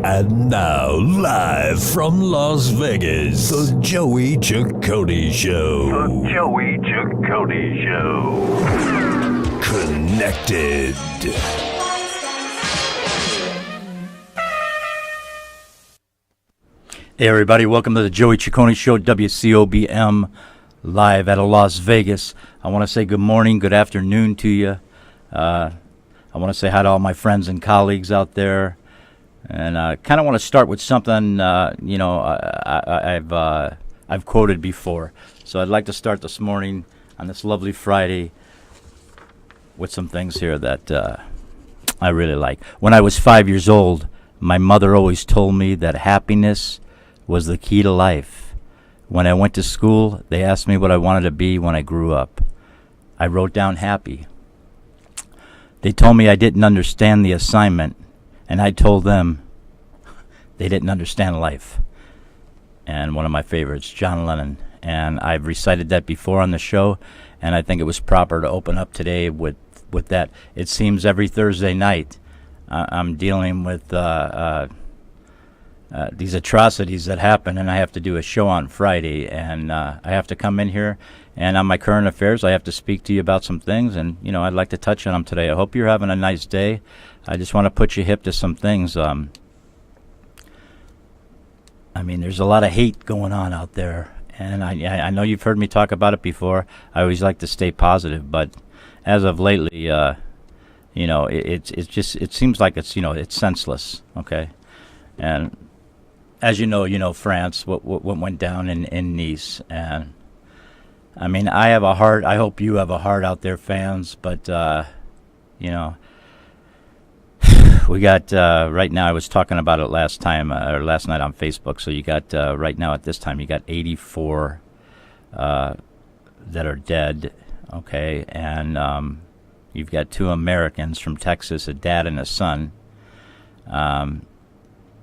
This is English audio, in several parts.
And now, live from Las Vegas, the Joey Ciccone Show. The Joey Ciccone Show. Connected. Hey everybody, welcome to the Joey Ciccone Show, WCOBM, live out of Las Vegas. I want to say good morning, good afternoon to you. I want to say hi to all my friends and colleagues out there. And I kind of want to start with something, I've quoted before. So I'd like to start this morning on this lovely Friday with some things here that I really like. When I was 5 years old, my mother always told me that happiness was the key to life. When I went to school, they asked me what I wanted to be when I grew up. I wrote down happy. They told me I didn't understand the assignment, and I told them they didn't understand life. And one of my favorites, John Lennon. And I've recited that before on the show, and I think it was proper to open up today with that. It seems every Thursday night I'm dealing with these atrocities that happen, and I have to do a show on Friday, and I have to come in here, and on my current affairs, I have to speak to you about some things, and, I'd like to touch on them today. I hope you're having a nice day. I just want to put you hip to some things. There's a lot of hate going on out there, and I know you've heard me talk about it before. I always like to stay positive, but as of lately, it seems like it's senseless, okay? And as you know, France, what went down in Nice, and I have a heart. I hope you have a heart out there, fans. But we got right now. I was talking about it last night on Facebook. So you got right now at this time, you got 84 that are dead. Okay, and you've got 2 Americans from Texas, a dad and a son.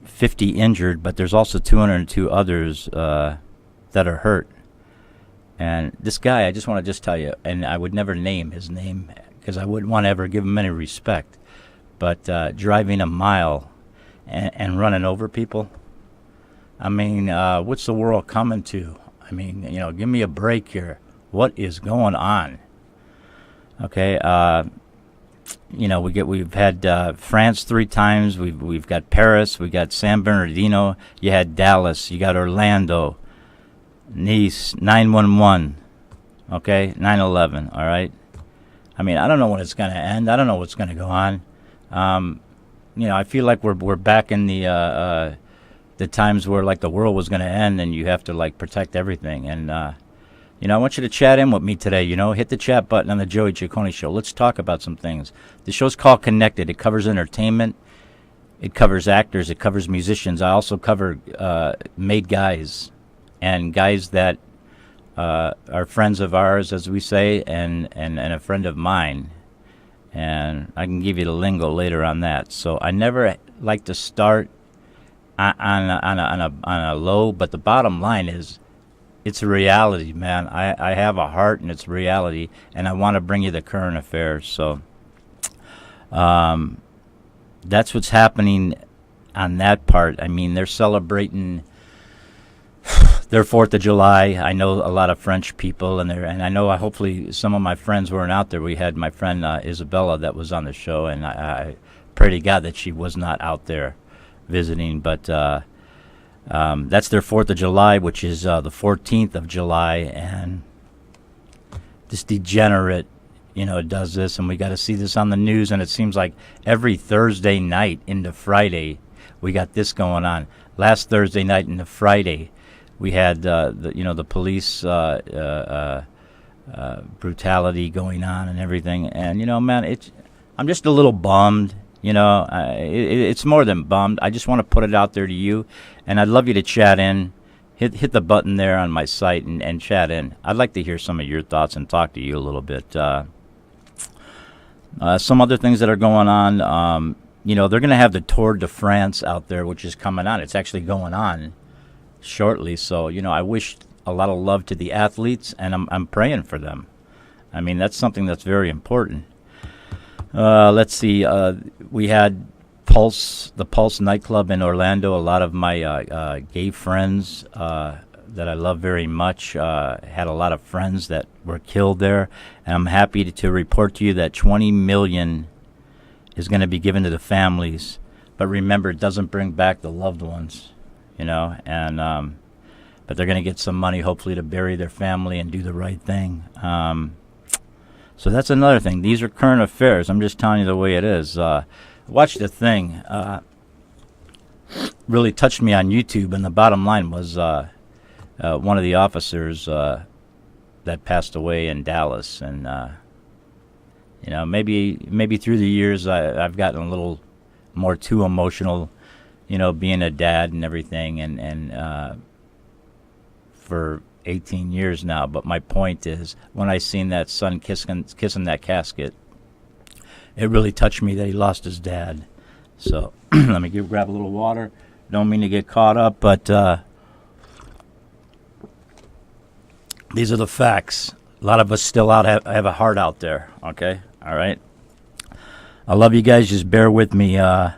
50 injured, but there's also 202 others that are hurt. And this guy, I just want to tell you, and I would never name his name because I wouldn't want to ever give him any respect, but driving a mile and running over people, what's the world coming to? Give me a break here. What is going on? Okay, we've had France 3 times. We've got Paris. We got San Bernardino. You had Dallas. You got Orlando, Nice, 9/11. Okay, 9/11. All right. I don't know when it's going to end. I don't know what's going to go on. I feel like we're back in the times where like the world was going to end, and you have to like protect everything. And I want you to chat in with me today. Hit the chat button on the Joey Ciccone Show. Let's talk about some things. The show's called Connected. It covers entertainment. It covers actors. It covers musicians. I also cover made guys and guys that are friends of ours, as we say, and a friend of mine. And I can give you the lingo later on that. So I never like to start on a low, but the bottom line is, it's a reality, man. I have a heart, and it's reality, and I want to bring you the current affairs. So that's what's happening on that part. They're celebrating their 4th of July. I know a lot of French people, and I know hopefully some of my friends weren't out there. We had my friend Isabella that was on the show, and I pray to God that she was not out there visiting, but that's their 4th of July, which is the 14th of July, and this degenerate, does this, and we got to see this on the news, and it seems like every Thursday night into Friday, we got this going on. Last Thursday night into Friday, we had the police brutality going on and everything, and man, I'm just a little bummed. It's more than bummed. I just want to put it out there to you, and I'd love you to chat in. Hit the button there on my site and chat in. I'd like to hear some of your thoughts and talk to you a little bit. Some other things that are going on, they're going to have the Tour de France out there, which is coming on. It's actually going on shortly, so, I wish a lot of love to the athletes, and I'm praying for them. That's something that's very important. Let's see. We had Pulse nightclub in Orlando. A lot of my gay friends that I love very much had a lot of friends that were killed there, and I'm happy to report to you that $20 million is going to be given to the families. But remember, it doesn't bring back the loved ones, and but they're going to get some money, hopefully, to bury their family and do the right thing. So that's another thing. These are current affairs. I'm just telling you the way it is. Watch the thing. Really touched me on YouTube, and the bottom line was one of the officers that passed away in Dallas, and maybe through the years I've gotten a little more too emotional, being a dad and everything, and for 18 years now. But my point is, when I seen that son kissing that casket, it really touched me that he lost his dad. So let me grab a little water. Don't mean to get caught up, but these are the facts. A lot of us still have a heart out there, okay? All right? I love you guys. Just bear with me. On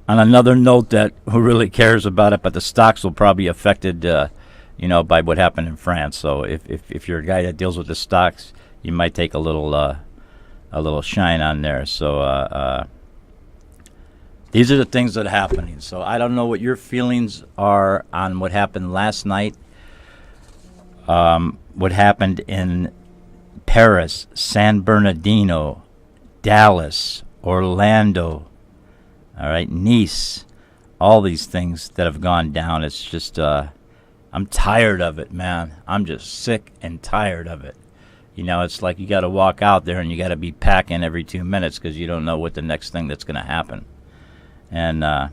another note, that who really cares about it, but the stocks will probably be affected, by what happened in France. So if you're a guy that deals with the stocks, you might take a little shine on there. So these are the things that are happening. So I don't know what your feelings are on what happened last night. What happened in Paris, San Bernardino, Dallas, Orlando, all right, Nice, all these things that have gone down. It's just, I'm tired of it, man. I'm just sick and tired of it. It's like you got to walk out there and you got to be packing every 2 minutes because you don't know what the next thing that's going to happen. And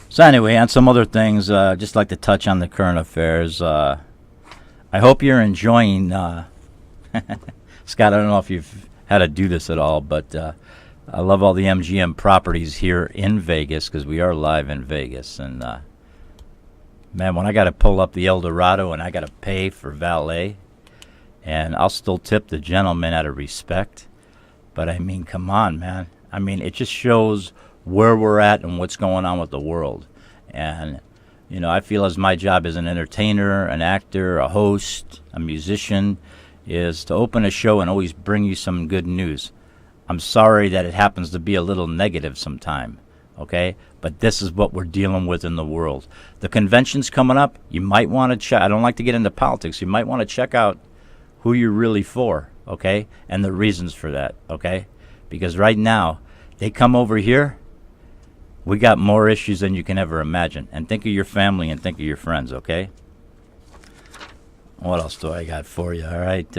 so anyway, on some other things, just like to touch on the current affairs. I hope you're enjoying, Scott, I don't know if you've had to do this at all, but I love all the MGM properties here in Vegas because we are live in Vegas. And, man, when I got to pull up the El Dorado and I got to pay for valet, and I'll still tip the gentleman out of respect. But, I mean, come on, man. I mean, it just shows where we're at and what's going on with the world. And I feel as my job as an entertainer, an actor, a host, a musician, is to open a show and always bring you some good news. I'm sorry that it happens to be a little negative sometime, okay? But this is what we're dealing with in the world. The convention's coming up. You might want to check. I don't like to get into politics. You might want to check out who you're really for, okay? And the reasons for that, okay? Because right now, they come over here, we got more issues than you can ever imagine. And think of your family and think of your friends, okay? What else do I got for you? All right.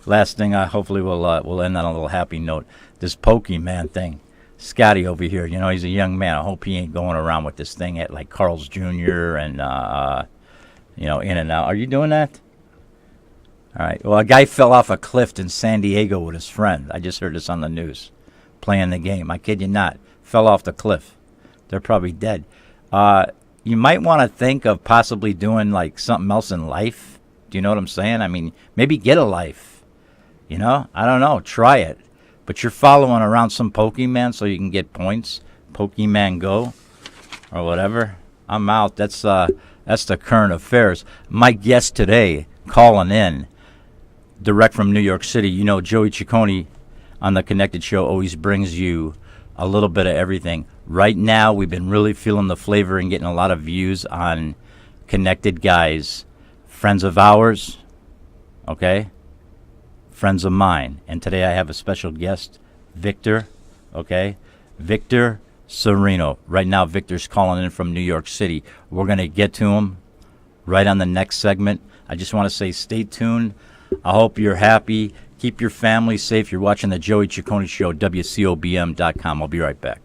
Last thing, hopefully we'll end on a little happy note. This Pokemon thing. Scotty over here, he's a young man. I hope he ain't going around with this thing at like Carl's Jr. and, in and out. Are you doing that? All right. Well, a guy fell off a cliff in San Diego with his friend. I just heard this on the news. Playing the game. I kid you not. Fell off the cliff. They're probably dead. You might want to think of possibly doing like something else in life. Do you know what I'm saying? I mean, maybe get a life. I don't know. Try it. But you're following around some Pokemon so you can get points. Pokemon Go or whatever. I'm out. That's the current affairs. My guest today, calling in direct from New York City. Joey Ciccone on the Connected Show always brings you a little bit of everything. Right now, we've been really feeling the flavor and getting a lot of views on Connected Guys. Friends of ours, okay? Friends of mine. And today I have a special guest, Victor, okay? Victor Sereno. Right now, Victor's calling in from New York City. We're going to get to him right on the next segment. I just want to say stay tuned. I hope you're happy. Keep your family safe. You're watching the Joey Ciccone Show, WCOBM.com. I'll be right back.